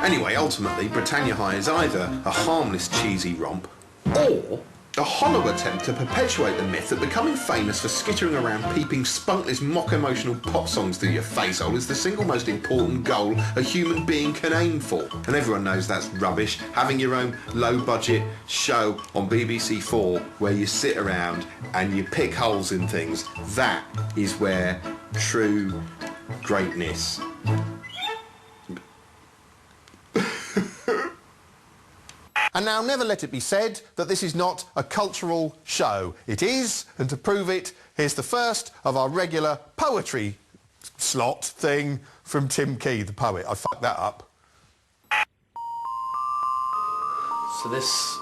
Anyway, ultimately, Britannia High is either a harmless, cheesy romp, or a hollow attempt to perpetuate the myth that becoming famous for skittering around peeping spunkless, mock-emotional pop songs through your facehole is the single most important goal a human being can aim for. And everyone knows that's rubbish. Having your own low-budget show on BBC4 where you sit around and you pick holes in things, that is where true greatness... And now never let it be said that this is not a cultural show. It is, and to prove it, here's the first of our regular poetry slot thing from Tim Key, the poet. I fucked that up. So this is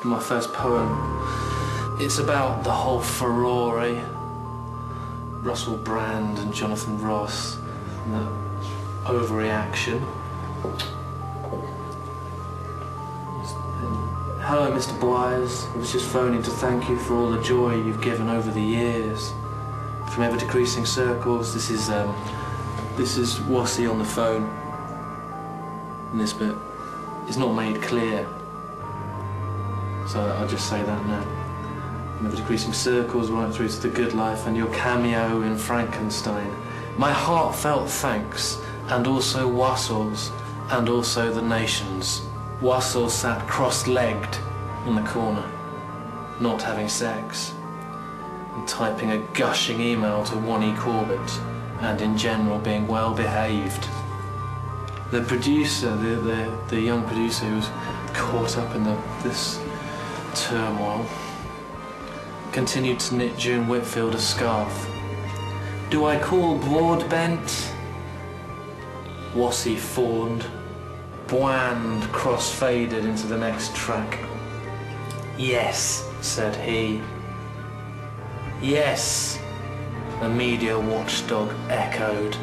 my first poem. It's about the whole furore, Russell Brand and Jonathan Ross, and the overreaction. Hello, Mr. Bwires. I was just phoning to thank you for all the joy you've given over the years. From ever-decreasing circles, this is Wassy on the phone. And this bit is not made clear, so I'll just say that now. From ever-decreasing circles right through to the good life and your cameo in Frankenstein. My heartfelt thanks, and also Wassell's, and also the nation's. Wassell sat cross-legged in the corner, not having sex, and typing a gushing email to Wonnie Corbett, and in general being well behaved. The producer, the young producer who was caught up in this turmoil, continued to knit June Whitfield a scarf. Do I call Broadbent? Wassy fawned. Bland cross-faded into the next track. Yes, said he. Yes, the media watchdog echoed.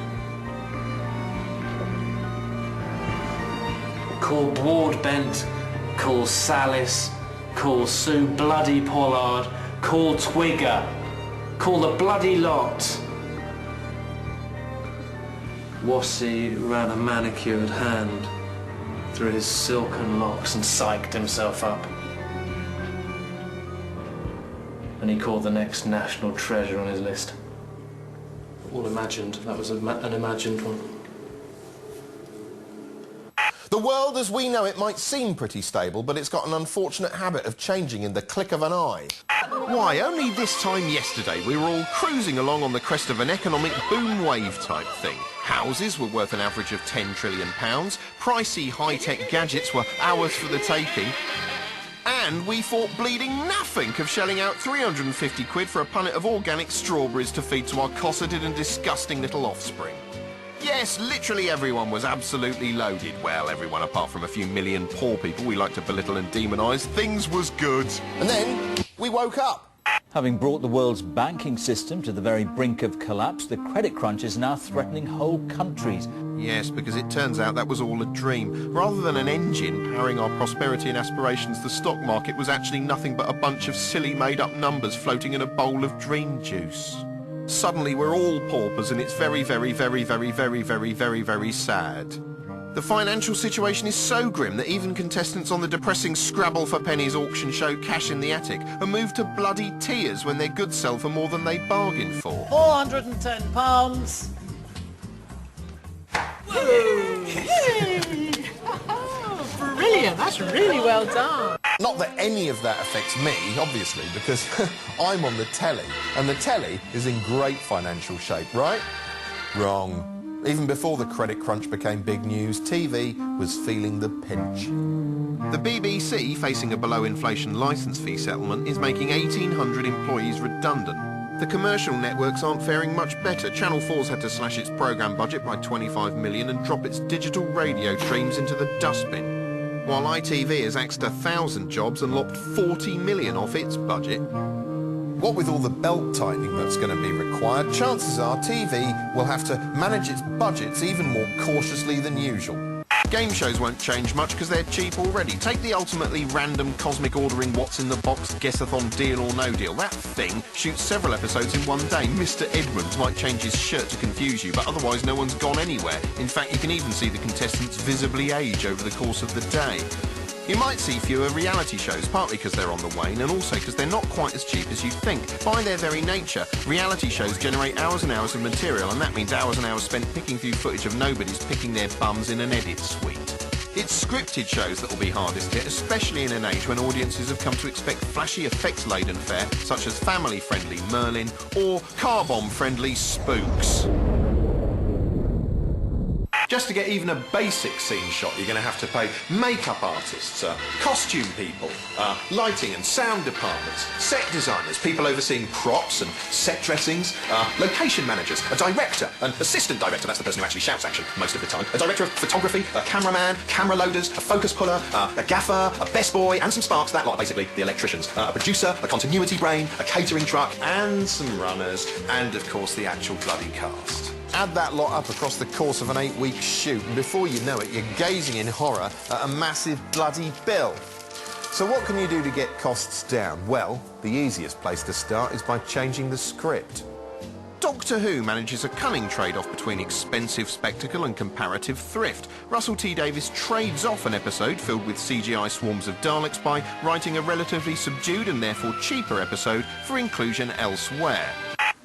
Call Broadbent, call Salis, call Sue Bloody Pollard, call Twigger, call the bloody lot. Wassy ran a manicured hand through his silken locks and psyched himself up. And he called the next national treasure on his list. All imagined. That was an imagined one. The world as we know it might seem pretty stable, but it's got an unfortunate habit of changing in the click of an eye. Why, only this time yesterday we were all cruising along on the crest of an economic boom wave type thing. Houses were worth an average of £10 trillion, pricey high-tech gadgets were ours for the taking, and we thought bleeding nothing of shelling out 350 quid for a punnet of organic strawberries to feed to our cosseted and disgusting little offspring. Yes, literally everyone was absolutely loaded. Well, everyone apart from a few million poor people we like to belittle and demonise. Things was good. And then we woke up. Having brought the world's banking system to the very brink of collapse, the credit crunch is now threatening whole countries. Yes, because it turns out that was all a dream. Rather than an engine powering our prosperity and aspirations, the stock market was actually nothing but a bunch of silly made-up numbers floating in a bowl of dream juice. Suddenly we're all paupers and it's very, very, very, very, very, very, very, very sad. The financial situation is so grim that even contestants on the depressing Scrabble for Pennies auction show Cash in the Attic are moved to bloody tears when their goods sell for more than they bargained for. £410. Brilliant, that's really well done. Not that any of that affects me, obviously, because I'm on the telly, and the telly is in great financial shape, right? Wrong. Even before the credit crunch became big news, TV was feeling the pinch. The BBC, facing a below-inflation licence fee settlement, is making 1,800 employees redundant. The commercial networks aren't faring much better. Channel 4's had to slash its programme budget by 25 million and drop its digital radio streams into the dustbin, while ITV has axed 1,000 jobs and lopped 40 million off its budget. What with all the belt-tightening that's going to be required, chances are TV will have to manage its budgets even more cautiously than usual. Game shows won't change much because they're cheap already. Take the ultimately random cosmic ordering what's in the box guess-a-thon Deal or No Deal. That thing shoots several episodes in one day. Mr. Edmonds might change his shirt to confuse you, but otherwise no one's gone anywhere. In fact, you can even see the contestants visibly age over the course of the day. You might see fewer reality shows, partly because they're on the wane and also because they're not quite as cheap as you think. By their very nature, reality shows generate hours and hours of material, and that means hours and hours spent picking through footage of nobodies picking their bums in an edit suite. It's scripted shows that will be hardest hit, especially in an age when audiences have come to expect flashy effects-laden fare, such as family-friendly Merlin or car-bomb-friendly Spooks. Just to get even a basic scene shot, you're going to have to pay makeup artists, costume people, lighting and sound departments, set designers, people overseeing props and set dressings, location managers, a director, an assistant director, that's the person who actually shouts action most of the time, a director of photography, a cameraman, camera loaders, a focus puller, a gaffer, a best boy, and some sparks, that lot, basically, the electricians, a producer, a continuity brain, a catering truck, and some runners, and, of course, the actual bloody cast. Add that lot up across the course of an 8-week shoot, and before you know it, you're gazing in horror at a massive bloody bill. So what can you do to get costs down? Well, the easiest place to start is by changing the script. Doctor Who manages a cunning trade-off between expensive spectacle and comparative thrift. Russell T Davies trades off an episode filled with CGI swarms of Daleks by writing a relatively subdued and therefore cheaper episode for inclusion elsewhere.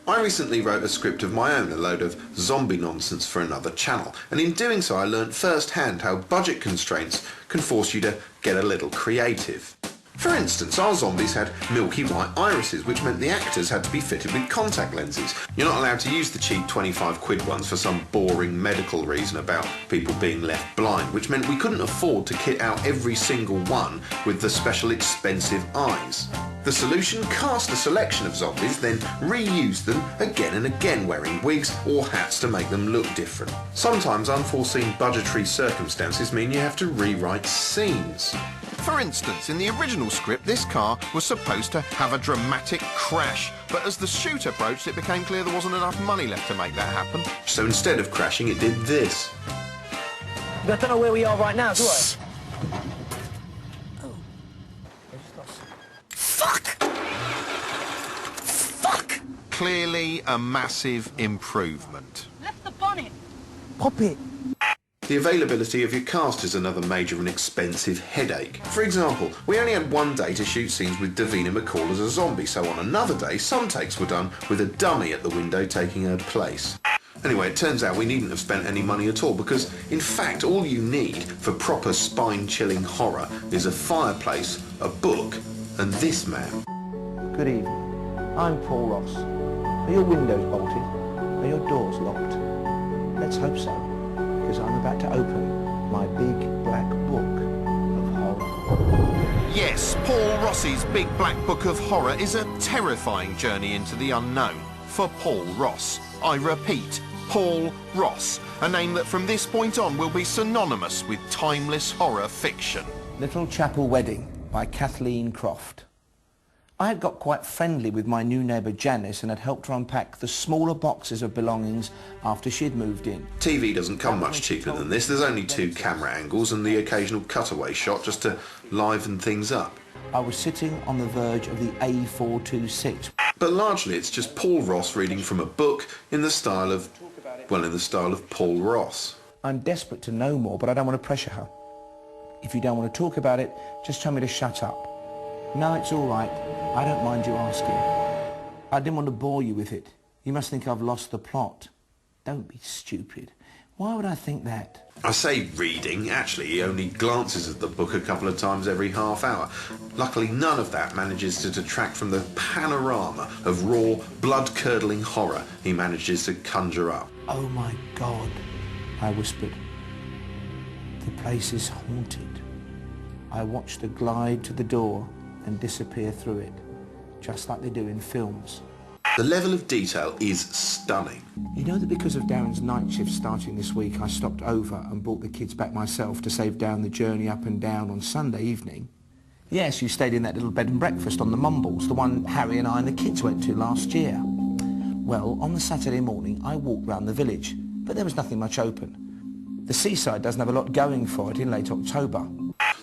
I recently wrote a script of my own, a load of zombie nonsense for another channel, and in doing so I learnt firsthand how budget constraints can force you to get a little creative. For instance, our zombies had milky white irises, which meant the actors had to be fitted with contact lenses. You're not allowed to use the cheap 25 quid ones for some boring medical reason about people being left blind, which meant we couldn't afford to kit out every single one with the special expensive eyes. The solution? Cast a selection of zombies, then reuse them again and again, wearing wigs or hats to make them look different. Sometimes unforeseen budgetary circumstances mean you have to rewrite scenes. For instance, in the original script, this car was supposed to have a dramatic crash, but as the shoot approached, it became clear there wasn't enough money left to make that happen. So instead of crashing, it did this. I don't know where we are right now, do I? Fuck! Clearly a massive improvement. Left the bonnet. Pop it. The availability of your cast is another major and expensive headache. For example, we only had one day to shoot scenes with Davina McCall as a zombie, so on another day some takes were done with a dummy at the window taking her place. Anyway, it turns out we needn't have spent any money at all because, in fact, all you need for proper spine-chilling horror is a fireplace, a book, and this man. Good evening. I'm Paul Ross. Are your windows bolted? Are your doors locked? Let's hope so, because I'm about to open my big black book of horror. Yes, Paul Ross's Big Black Book of Horror is a terrifying journey into the unknown for Paul Ross. I repeat, Paul Ross, a name that from this point on will be synonymous with timeless horror fiction. Little Chapel Wedding by Kathleen Croft. I had got quite friendly with my new neighbour Janice and had helped her unpack the smaller boxes of belongings after she'd moved in. TV doesn't come much cheaper than this. There's only 2 camera angles and the occasional cutaway shot just to liven things up. I was sitting on the verge of the A426. But largely it's just Paul Ross reading from a book in the style of, well, in the style of Paul Ross. I'm desperate to know more, but I don't want to pressure her. If you don't want to talk about it, just tell me to shut up. No, it's all right. I don't mind you asking. I didn't want to bore you with it. You must think I've lost the plot. Don't be stupid. Why would I think that? I say reading. Actually, he only glances at the book a couple of times every half hour. Luckily, none of that manages to detract from the panorama of raw, blood-curdling horror he manages to conjure up. Oh my God, I whispered. The place is haunted. I watched her glide to the door and disappear through it, just like they do in films. The level of detail is stunning. You know that because of Darren's night shift starting this week, I stopped over and brought the kids back myself to save Darren the journey up and down on Sunday evening? Yes, you stayed in that little bed and breakfast on the Mumbles, the one Harry and I and the kids went to last year. Well, on the Saturday morning, I walked round the village, but there was nothing much open. The seaside doesn't have a lot going for it in late October.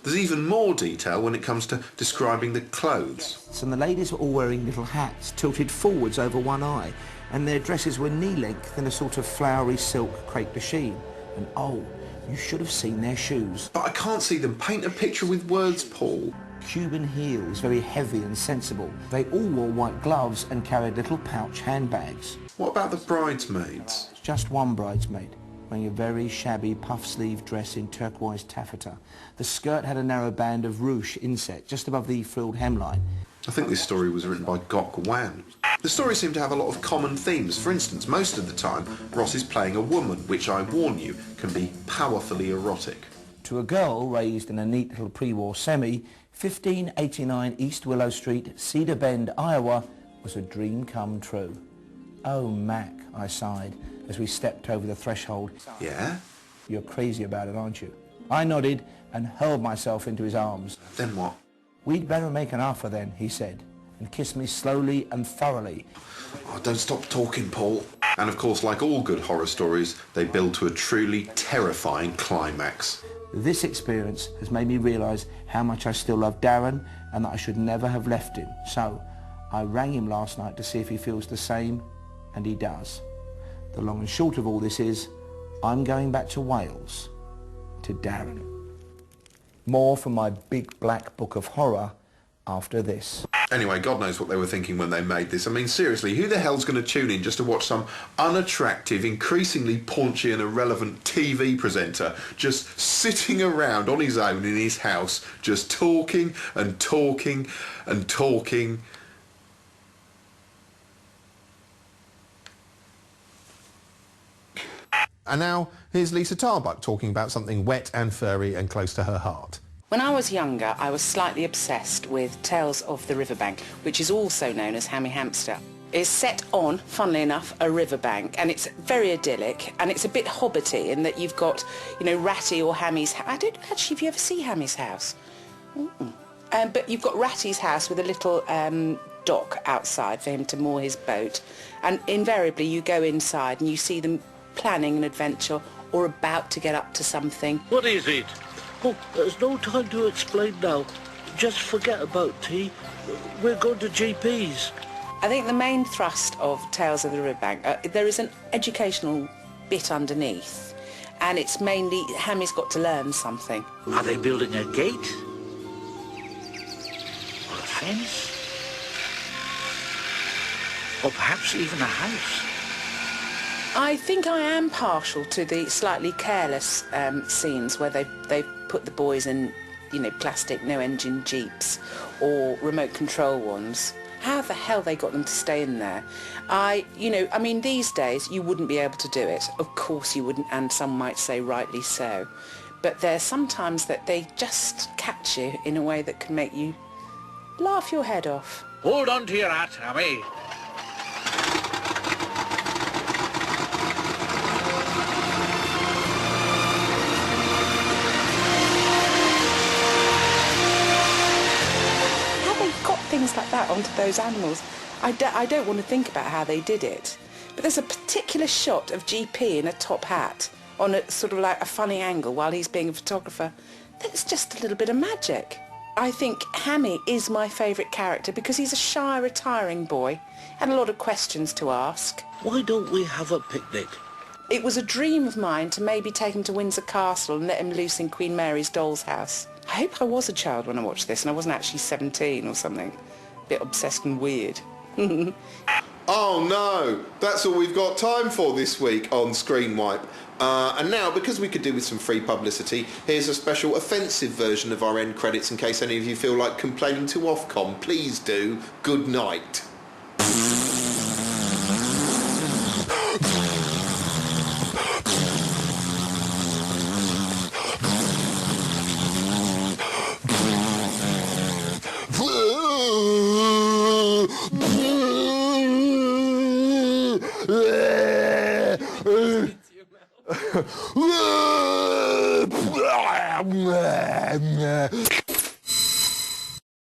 There's even more detail when it comes to describing the clothes. So the ladies were all wearing little hats tilted forwards over one eye, and their dresses were knee-length in a sort of flowery silk crepe de chine. And oh, you should have seen their shoes. But I can't see them. Paint a picture with words, Paul. Cuban heels, very heavy and sensible. They all wore white gloves and carried little pouch handbags. What about the bridesmaids? Just one bridesmaid, wearing a very shabby puff-sleeve dress in turquoise taffeta. The skirt had a narrow band of ruche inset just above the frilled hemline. I think this story was written by Gok Wan. The stories seem to have a lot of common themes. For instance, most of the time, Ross is playing a woman, which I warn you, can be powerfully erotic. To a girl raised in a neat little pre-war semi, 1589 East Willow Street, Cedar Bend, Iowa, was a dream come true. Oh, Mac, I sighed as we stepped over the threshold. Yeah? You're crazy about it, aren't you? I nodded and hurled myself into his arms. Then what? We'd better make an offer then, he said, and kissed me slowly and thoroughly. Oh, don't stop talking, Paul. And of course, like all good horror stories, they build to a truly terrifying climax. This experience has made me realise how much I still love Darren and that I should never have left him. So I rang him last night to see if he feels the same, and he does. The long and short of all this is, I'm going back to Wales, to Darren. More from my big black book of horror after this. Anyway, God knows what they were thinking when they made this. I mean, seriously, who the hell's going to tune in just to watch some unattractive, increasingly paunchy and irrelevant TV presenter just sitting around on his own in his house, just talking and talking and talking? And now, here's Lisa Tarbuck talking about something wet and furry and close to her heart. When I was younger, I was slightly obsessed with Tales of the Riverbank, which is also known as Hammy Hamster. It's set on, funnily enough, a riverbank, and it's very idyllic, and it's a bit hobbity in that you've got, you know, Ratty or Hammy's house. I don't know, actually, if you ever see Hammy's house. But you've got Ratty's house with a little dock outside for him to moor his boat, and invariably you go inside and you see them planning an adventure or about to get up to something. What is it? Oh, there's no time to explain now. Just forget about tea. We're going to GP's. I think the main thrust of Tales of the Riverbank, there is an educational bit underneath, and it's mainly Hammy's got to learn something. Are they building a gate? Or a fence? Or perhaps even a house? I think I am partial to the slightly careless scenes where they put the boys in, you know, plastic no-engine jeeps or remote control ones. How the hell they got them to stay in there? I mean, these days you wouldn't be able to do it. Of course you wouldn't, and some might say rightly so. But there's sometimes that they just catch you in a way that can make you laugh your head off. Hold on to your hat, Hammy. Things like that onto those animals. I don't want to think about how they did it, but there's a particular shot of GP in a top hat on a sort of like a funny angle while he's being a photographer. That's just a little bit of magic. I think Hammy is my favourite character because he's a shy, retiring boy and a lot of questions to ask. Why don't we have a picnic? It was a dream of mine to maybe take him to Windsor Castle and let him loose in Queen Mary's doll's house. I hope I was a child when I watched this and I wasn't actually 17 or something. A bit obsessed and weird. Oh no, that's all we've got time for this week on Screenwipe. And now, because we could do with some free publicity, here's a special offensive version of our end credits in case any of you feel like complaining to Ofcom. Please do. Good night.